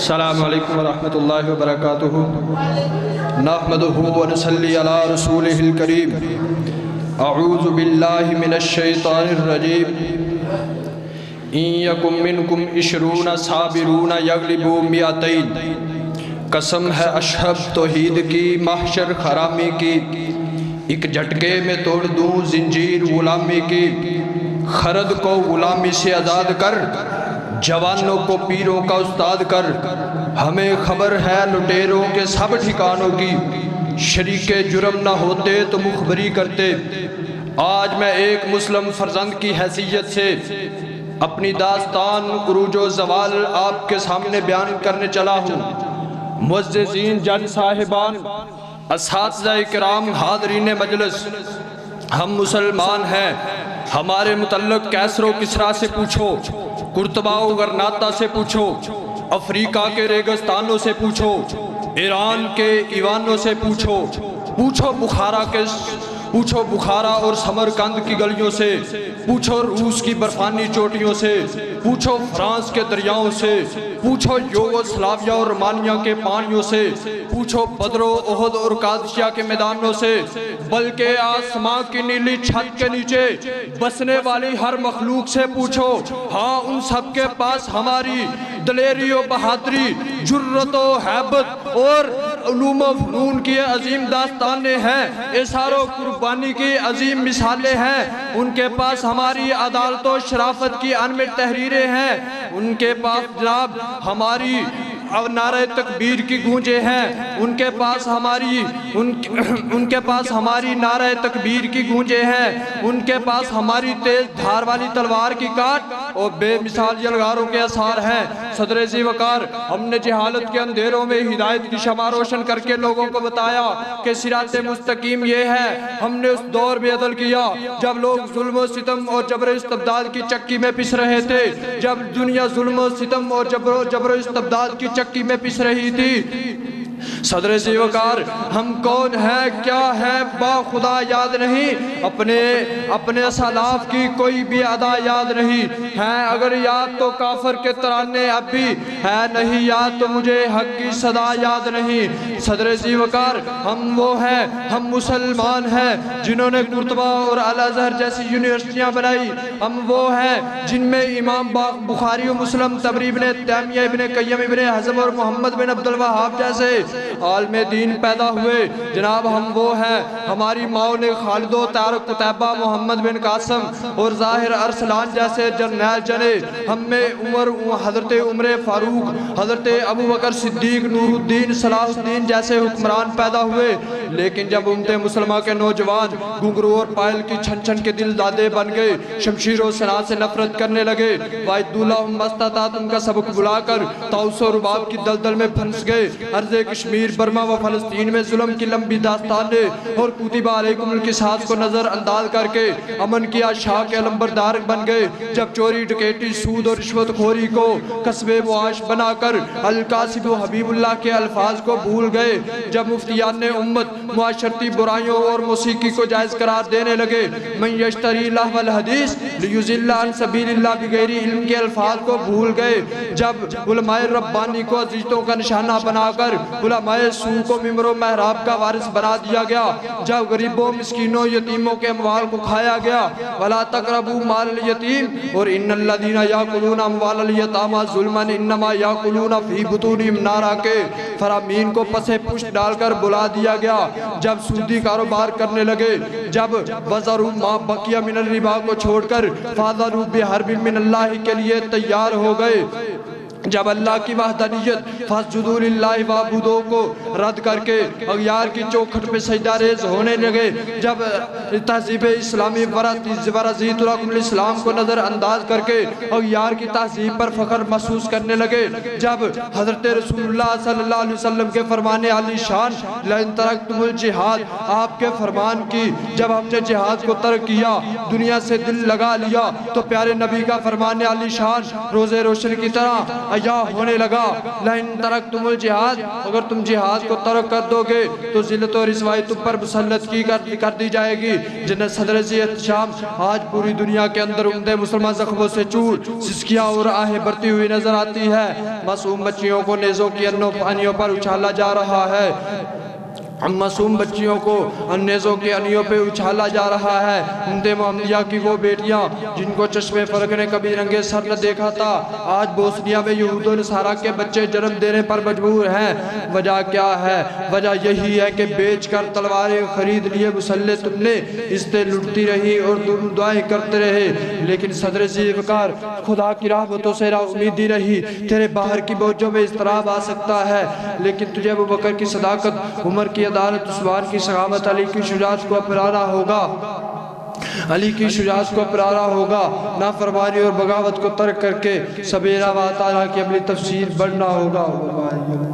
السلام علیکم ورحمۃ اللہ وبرکاتہ نحمدہ ونصلی علی رسولہ الکریم اعوذ باللہ من الشیطان الرجیم ان یکم منکم 20 صابرون یغلبوا 200 قسم ہے اشہب توحید کی محشر خرامی کی ایک جھٹکے میں توڑ دوں زنجیر غلامی کی خرد کو غلامی سے آزاد کر جوانوں کو پیروں کا استاد کر ہمیں خبر ہے لٹیروں کے سب ٹھکانوں کی شریک جرم نہ ہوتے تو مخبری کرتے آج میں ایک مسلم فرزند کی حیثیت سے اپنی داستان عروج و زوال آپ کے سامنے بیان کرنے چلا ہوں معززین جج صاحبان اساتذہ کرام حاضرین مجلس ہم مسلمان ہیں ہمارے متعلق کیسر و کسریٰ سے پوچھو قرطبہ و غرناطہ سے پوچھو افریقہ کے ریگستانوں سے پوچھو ایران کے ایوانوں سے پوچھو پوچھو بخارا اور سمرقند کی گلیوں سے پوچھو روس کی برفانی چوٹیوں سے پوچھو فرانس کے دریاؤں سے پوچھو یوگوسلاویا اور رومانیہ کے پانیوں سے پوچھو بدر و احد اور قادسیہ کے میدانوں سے بلکہ آسمان کی نیلی چھت کے نیچے بسنے والی ہر مخلوق سے پوچھو ہاں ان سب کے پاس ہماری دلیری و بہادری جرت و ہیبت اور علوم و فنون کی عظیم داستانیں ہیں اثار و قربانی کی عظیم مثالیں ہیں ان کے پاس ہماری عدالت و شرافت کی انمٹ تحریریں ہیں ان کے پاس جناب ہماری نعرہ تکبیر کی گونجیں ہیں ان کے پاس ہماری نعرہ تکبیر کی گونجیں ہیں ان کے پاس ہماری تیز دھار والی تلوار کی کاٹ اور بے مثال یلغاروں کے اثار ہیں صدر ذی وقار ہم نے جہالت کے اندھیروں میں ہدایت کی شمع روشن کر کے لوگوں کو بتایا کہ صراط مستقیم یہ ہے ہم نے اس دور میں عدل کیا جب لوگ ظلم و ستم اور جبر استبداد کی چکی میں پس رہے تھے جب دنیا ظلم و ستم اور جبر استبداد کی چکی میں پس رہی تھی صدر ذی وقار ہم کون ہیں کیا ہے با خدا یاد نہیں اپنے اسلاف کی کوئی بھی ادا یاد نہیں ہے اگر یاد تو کافر کے ترانے اب بھی ہے نہیں یاد تو مجھے حق کی صدا یاد نہیں صدر ذی وقار ہم وہ ہیں ہم مسلمان ہیں جنہوں نے قرطبہ اور الازہر جیسی یونیورسٹیاں بنائی ہم وہ ہیں جن میں امام بخاری و مسلم طبری ابن تیمیہ ابن قیم ابن حزم اور محمد بن عبد الوہاب جیسے عالم دین پیدا ہوئے جناب ہم وہ ہیں ہماری ماؤں نے خالد و طارق قطیبہ محمد بن قاسم اور ظاہر ارسلان جیسے جرنیل جنے ہم میں حضرت عمر فاروق حضرت ابو بکر صدیق نور الدین صلاح الدین جیسے حکمران پیدا ہوئے لیکن جب امت مسلمہ کے نوجوان گنگرو اور پائل کی چھن چھن کے دل دادے بن گئے شمشیر و سنا سے نفرت کرنے لگے وائد اللہ مستطاعت ان کا سبق بلا کر تاؤس و رباب کی دلدل میں پھنس گئے عرض کشمیر برما و فلسطین میں ظلم کی لمبی داستانیں اور کتبہ علیکم القصاص کو نظر انداز کر کے امن کیا شاہ کے علمبردار بن گئے جب چوری ڈکیٹی سود اور رشوت خوری کو قصب معاش بنا کر القاسب و حبیب اللہ کے الفاظ کو بھول گئے جب مفتیان امت معاشرتی برائیوں اور موسیقی کو جائز قرار دینے لگے من یشتری اللہ والحدیث لیضل عن سبیل اللہ بغیر علم کے الفاظ کو بھول گئے جب علماء ربانی کو عزیزتوں کا نشانہ بنا کر علماء سو کو ممبر و محراب کا وارث بنا دیا گیا جب غریبوں مسکینوں یتیموں کے اموال کو کھایا گیا وَلَا تَقْرَبُوا مَالَ الْيَتِيمِ اور ان الذین یاکلون اموال الیتامی ظلما انما یاکلون فی بطونہم نارا کے فرامین کو پسے پشت ڈال کر بلا دیا گیا جب سودی کاروبار کرنے لگے جب وَذَرُوا مَا بَقِیَ مِنَ الرِّبَا کو چھوڑ کر فَاذَنُوا بِحَرْبٍ مِّنَ اللَّهِ کے لیے تیار ہو گئے جب اللہ کی وحدانیت فَاسْجُدُوا لِلَّهِ وَاعْبُدُوهُ کو رد کر کے اغیار کی چوکھٹ پہ سجدہ ریز ہونے لگے جب تہذیب اسلامی ورزیت لکم الاسلام کو نظر انداز کر کے اغیار کی تہذیب پر فخر محسوس کرنے لگے جب حضرت رسول اللہ صلی اللہ علیہ وسلم کے فرمان علی شان لَإِن تَرَكْتُمُ الْجِهَادِ آپ کے فرمان کی جب ہم نے جہاد کو ترک کیا دنیا سے دل لگا لیا تو پیارے نبی کا فرمان علی شان روز روشن کی طرح عیاں ہونے لگا لئن ترکتم الجہاد، اگر تم جہاد کو ترک کر دو گے تو ذلت و رسوائی تم پر مسلط کر دی جائے گی۔ جنہیں صدر عزیز احتشام آج پوری دنیا کے اندر عمدہ مسلمان زخموں سے چور سسکیاں اور آہیں بڑھتی ہوئی نظر آتی ہے۔ معصوم بچیوں کو نیزوں کی انیوں پر اچھالا جا رہا ہے، معصوم بچیوں کو نیزوں کے انیوں پہ اچھالا جا رہا ہے۔ عمدہ محمدیہ کی وہ بیٹیاں جن کو چشم فرق نے کبھی رنگے سر نہ دیکھا تھا، آج بوسنیا میں یہود و نصارہ کے بچے جنم دینے پر مجبور ہیں۔ وجہ کیا ہے؟ وجہ یہی ہے کہ بیچ کر تلواریں خرید لیے مسلح تم نے اس سے لٹتی رہی اور دعائیں کرتے رہے، لیکن صدر عزیز وقار خدا کی رحمتوں سے نا امیدی رہی۔ تیرے باہر کی بوجھوں میں اضطراب آ سکتا ہے، لیکن تجھے ابو بکر کی صداقت، عمر کی عدالت، عثمان کی شجاعت، علی کی شجاعت کو اپنانا ہوگا، علی کی شجاعت کو اپنانا ہوگا، نافرمانی اور بغاوت کو ترک کر کے سبیرہ و تعالیٰ کی عملی تفسیر بڑھنا ہوگا۔